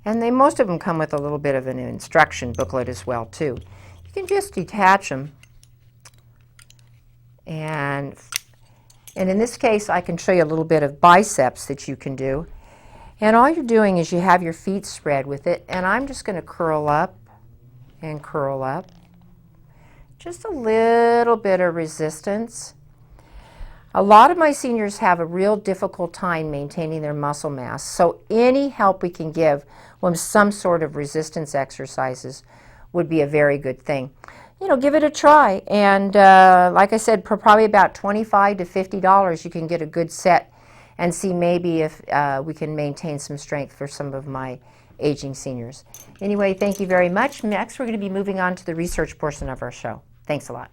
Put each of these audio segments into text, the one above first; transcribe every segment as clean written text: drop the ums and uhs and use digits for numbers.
And most of them come with a little bit of an instruction booklet as well, too. You can just detach them. And in this case, I can show you a little bit of biceps that you can do. And all you're doing is you have your feet spread with it, and I'm just going to curl up and curl up. Just a little bit of resistance. A lot of my seniors have a real difficult time maintaining their muscle mass, so any help we can give with some sort of resistance exercises would be a very good thing. Give it a try, and like I said, for probably about $25 to $50, you can get a good set and see maybe if we can maintain some strength for some of my aging seniors. Anyway, thank you very much. Next, we're going to be moving on to the research portion of our show. Thanks a lot.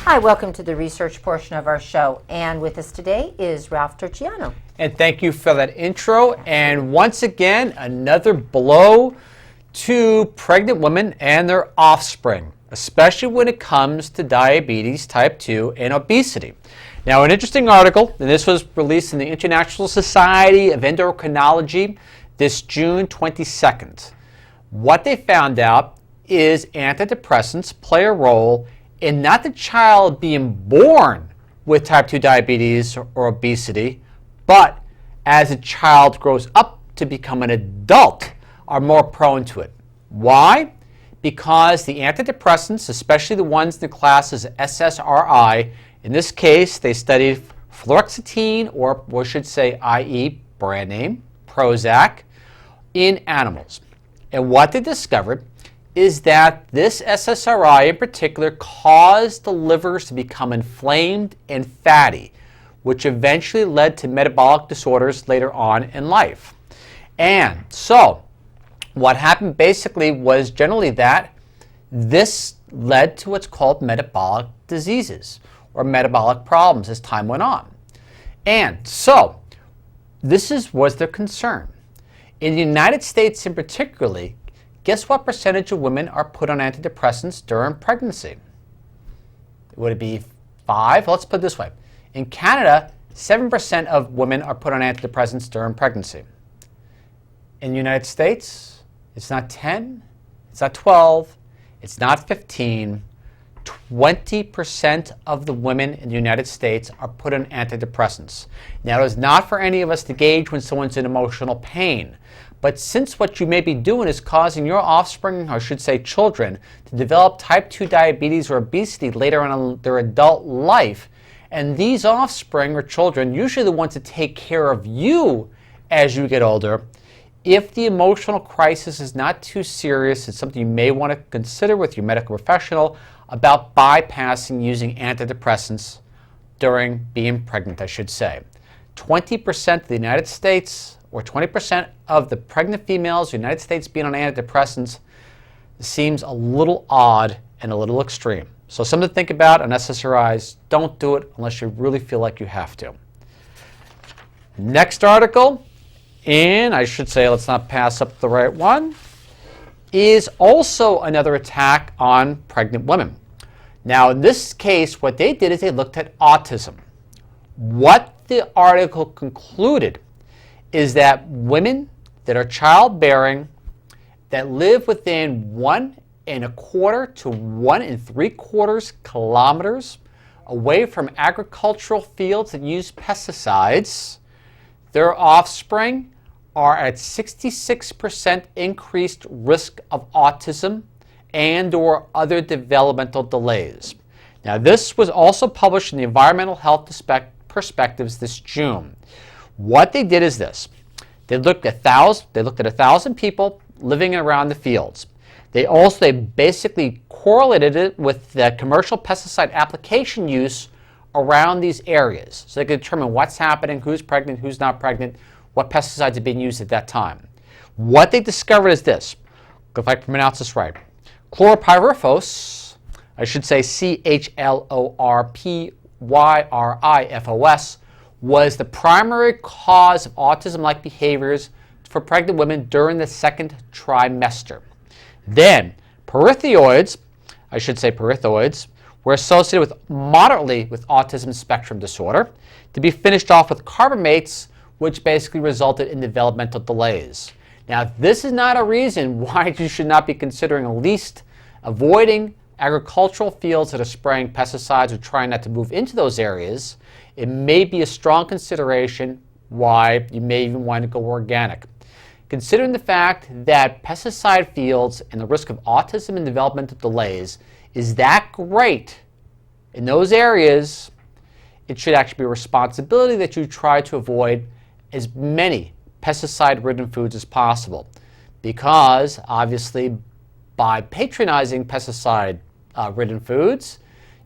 Hi, welcome to the research portion of our show. And with us today is Ralph Turchiano. And thank you for that intro. And once again, another blow to pregnant women and their offspring, especially when it comes to diabetes type 2 and obesity. Now, an interesting article, and this was released in the International Society of Endocrinology this June 22nd. What they found out is antidepressants play a role in not the child being born with type 2 diabetes or obesity, but as a child grows up to become an adult, are more prone to it. Why? Because the antidepressants, especially the ones in the classes SSRI, in this case they studied fluoxetine, or we should say i.e. brand name, Prozac, in animals. And what they discovered is that this SSRI in particular caused the livers to become inflamed and fatty, which eventually led to metabolic disorders later on in life. And so what happened basically was generally that this led to what's called metabolic diseases or metabolic problems as time went on. And so this was their concern. In the United States in particular, guess what percentage of women are put on antidepressants during pregnancy? Would it be 5? Let's put it this way. In Canada, 7% of women are put on antidepressants during pregnancy. In the United States, it's not 10, it's not 12, it's not 15. 20% of the women in the United States are put on antidepressants. Now, it is not for any of us to gauge when someone's in emotional pain. But since what you may be doing is causing your offspring, or I should say children, to develop type 2 diabetes or obesity later on in their adult life, and these offspring or children, usually the ones that take care of you as you get older, if the emotional crisis is not too serious, it's something you may want to consider with your medical professional about bypassing using antidepressants during being pregnant, I should say. 20% of the United States, or 20% of the pregnant females in the United States being on antidepressants seems a little odd and a little extreme. So something to think about on SSRIs. Don't do it unless you really feel like you have to. Next article, and I should say let's not pass up the right one, is also another attack on pregnant women. Now in this case, what they did is they looked at autism. What the article concluded is that women that are childbearing that live within 1.25 to 1.75 kilometers away from agricultural fields that use pesticides, their offspring are at 66% increased risk of autism and or other developmental delays. Now this was also published in the Environmental Health Perspectives this June. What they did is this. They looked at 1,000 people living around the fields. They basically correlated it with the commercial pesticide application use around these areas. So they could determine what's happening, who's pregnant, who's not pregnant, what pesticides are being used at that time. What they discovered is this, if I pronounce this right, chlorpyrifos, I should say chlorpyrifos, was the primary cause of autism-like behaviors for pregnant women during the second trimester. Then, pyrethroids, were associated with moderately with autism spectrum disorder, to be finished off with carbamates, which basically resulted in developmental delays. Now, this is not a reason why you should not be considering at least avoiding agricultural fields that are spraying pesticides or trying not to move into those areas. It may be a strong consideration why you may even want to go organic. Considering the fact that pesticide fields and the risk of autism and developmental delays is that great in those areas, it should actually be a responsibility that you try to avoid as many pesticide-ridden foods as possible, because obviously by patronizing pesticide-ridden foods,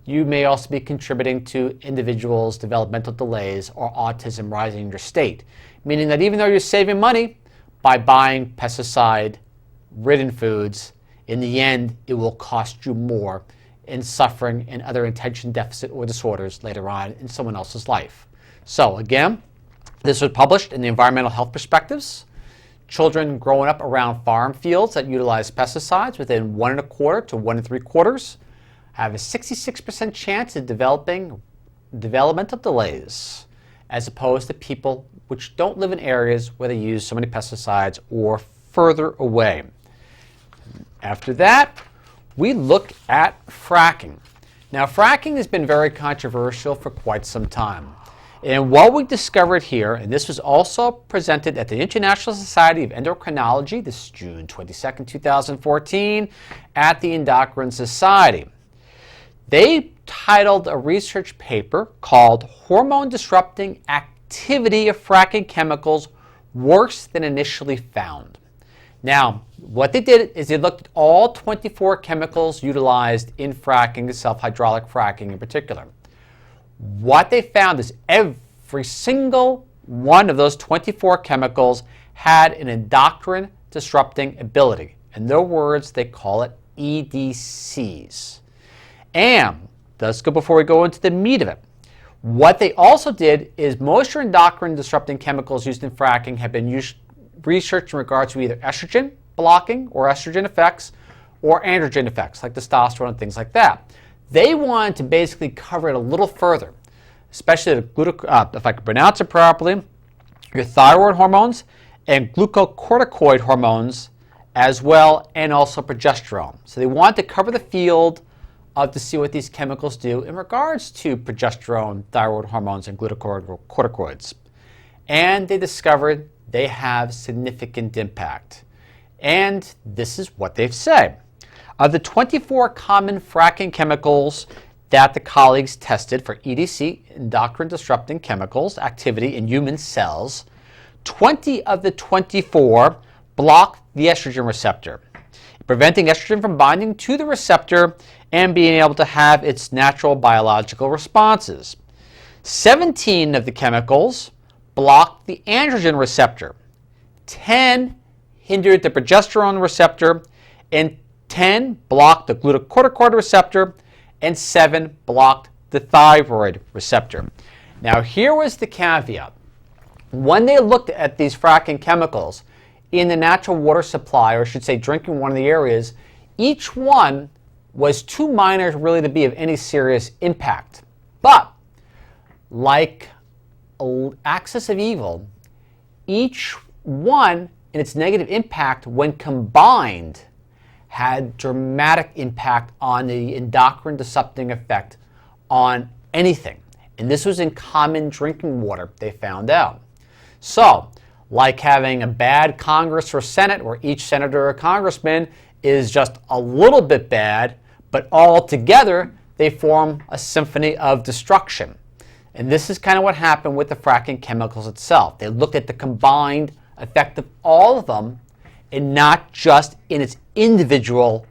you may also be contributing to individuals' developmental delays or autism rising in your state, meaning that even though you're saving money by buying pesticide-ridden foods, in the end it will cost you more in suffering and other attention deficit or disorders later on in someone else's life. So again, this was published in the Environmental Health Perspectives. Children growing up around farm fields that utilize pesticides within 1 1/4 to 1 3/4 have a 66% chance of developing developmental delays, as opposed to people which don't live in areas where they use so many pesticides or further away. After that, we look at fracking. Now, fracking has been very controversial for quite some time. And what we discovered here, and this was also presented at the International Society of Endocrinology, this is June 22nd, 2014, at the Endocrine Society. They titled a research paper called Hormone Disrupting Activity of Fracking Chemicals Worse Than Initially Found. Now, what they did is they looked at all 24 chemicals utilized in fracking, self-hydraulic fracking in particular. What they found is every single one of those 24 chemicals had an endocrine disrupting ability. In their words, they call it EDCs. And let's go before we go into the meat of it. What they also did is most your endocrine disrupting chemicals used in fracking have been researched in regards to either estrogen blocking or estrogen effects or androgen effects like testosterone and things like that. They wanted to basically cover it a little further, especially if I can pronounce it properly, your thyroid hormones and glucocorticoid hormones as well, and also progesterone. So they wanted to cover the field to see what these chemicals do in regards to progesterone, thyroid hormones, and glucocorticoids. And they discovered they have significant impact. And this is what they've said. Of the 24 common fracking chemicals that the colleagues tested for EDC, endocrine disrupting chemicals, activity in human cells, 20 of the 24 block the estrogen receptor, preventing estrogen from binding to the receptor and being able to have its natural biological responses. 17 of the chemicals blocked the androgen receptor, 10 hindered the progesterone receptor, and 10 blocked the glucocorticoid receptor, and 7 blocked the thyroid receptor. Now, here was the caveat. When they looked at these fracking chemicals in the natural water supply, or I should say drinking water in the areas, each one was too minor really to be of any serious impact. But like axis of evil, each one in its negative impact when combined had dramatic impact on the endocrine disrupting effect on anything. And this was in common drinking water, they found out. So, like having a bad Congress or Senate where each senator or congressman is just a little bit bad, but all together they form a symphony of destruction. And this is kind of what happened with the fracking chemicals itself. They looked at the combined effect of all of them and not just in its individual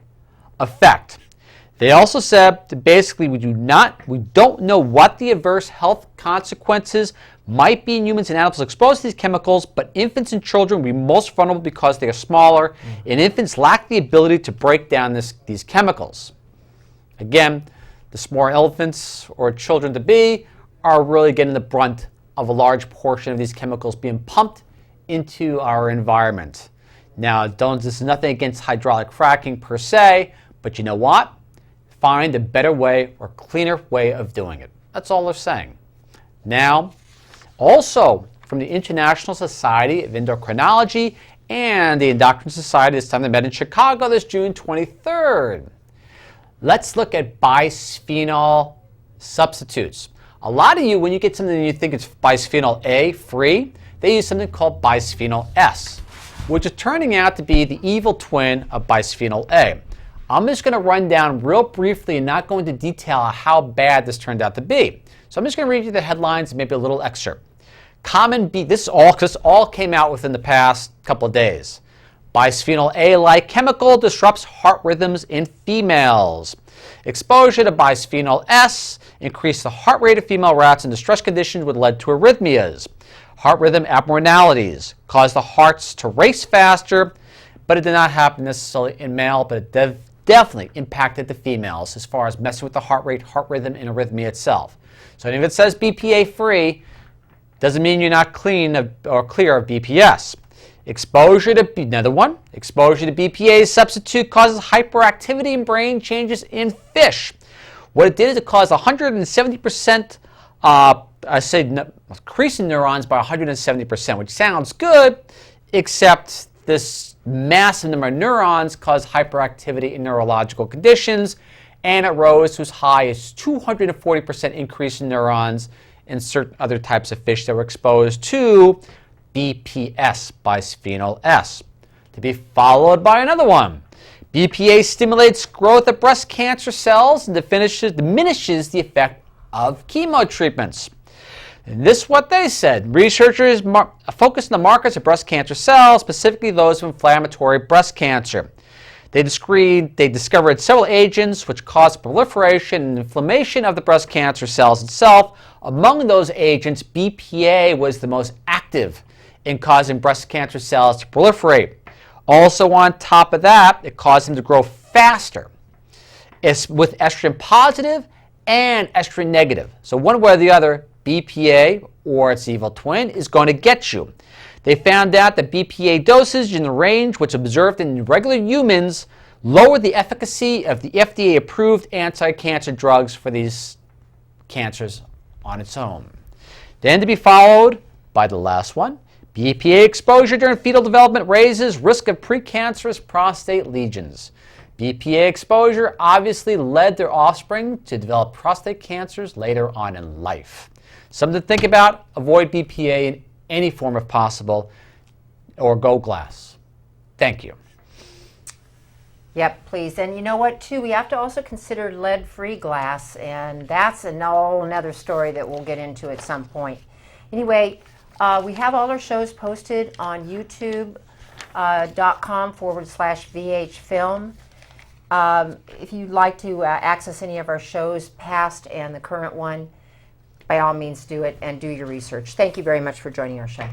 effect. They also said that basically we don't know what the adverse health consequences might be in humans and animals exposed to these chemicals, but infants and children will be most vulnerable because they are smaller, and infants lack the ability to break down these chemicals. Again, the smaller infants or children to be are really getting the brunt of a large portion of these chemicals being pumped into our environment. Now, this is nothing against hydraulic fracking per se, but you know what? find a better way or cleaner way of doing it. That's all they're saying. Now, also from the International Society of Endocrinology and the Endocrine Society, this time they met in Chicago this June 23rd. Let's look at bisphenol substitutes. A lot of you, when you get something and you think it's bisphenol A free, they use something called bisphenol S, which is turning out to be the evil twin of bisphenol A. I'm just going to run down real briefly and not go into detail how bad this turned out to be. So I'm just going to read you the headlines and maybe a little excerpt. This all came out within the past couple of days. Bisphenol A-like chemical disrupts heart rhythms in females. Exposure to bisphenol S increased the heart rate of female rats in distress conditions, which led to arrhythmias. Heart rhythm abnormalities caused the hearts to race faster, but it did not happen necessarily in male, but it definitely impacted the females as far as messing with the heart rate, heart rhythm, and arrhythmia itself. So if it says BPA free, doesn't mean you're not clean or clear of BPS. Exposure to BPA substitute causes hyperactivity in brain changes in fish. What it did is it caused 170%, increasing neurons by 170%, which sounds good, except this massive number of neurons caused hyperactivity in neurological conditions, and it rose to as high as 240% increase in neurons in certain other types of fish that were exposed to BPS, bisphenol S. To be followed by another one. BPA stimulates growth of breast cancer cells and diminishes the effect of chemo treatments. And this is what they said. Researchers focused on the markers of breast cancer cells, specifically those of inflammatory breast cancer. They discovered several agents which cause proliferation and inflammation of the breast cancer cells itself. Among those agents, BPA was the most active in causing breast cancer cells to proliferate. Also on top of that, it caused them to grow faster. It's with estrogen positive and estrogen negative. So one way or the other, BPA or its evil twin is going to get you. They found out that BPA dosage in the range which observed in regular humans lowered the efficacy of the FDA-approved anti-cancer drugs for these cancers on its own. Then to be followed by the last one. BPA exposure during fetal development raises risk of precancerous prostate lesions. BPA exposure obviously led their offspring to develop prostate cancers later on in life. Something to think about: avoid BPA in any form if possible, or go glass. Thank you. Yep, please. And you know what, too? We have to also consider lead-free glass, and that's another story that we'll get into at some point. Anyway, we have all our shows posted on youtube.com/VHFilm. If you'd like to access any of our shows, past and the current one, by all means do it and do your research. Thank you very much for joining our show.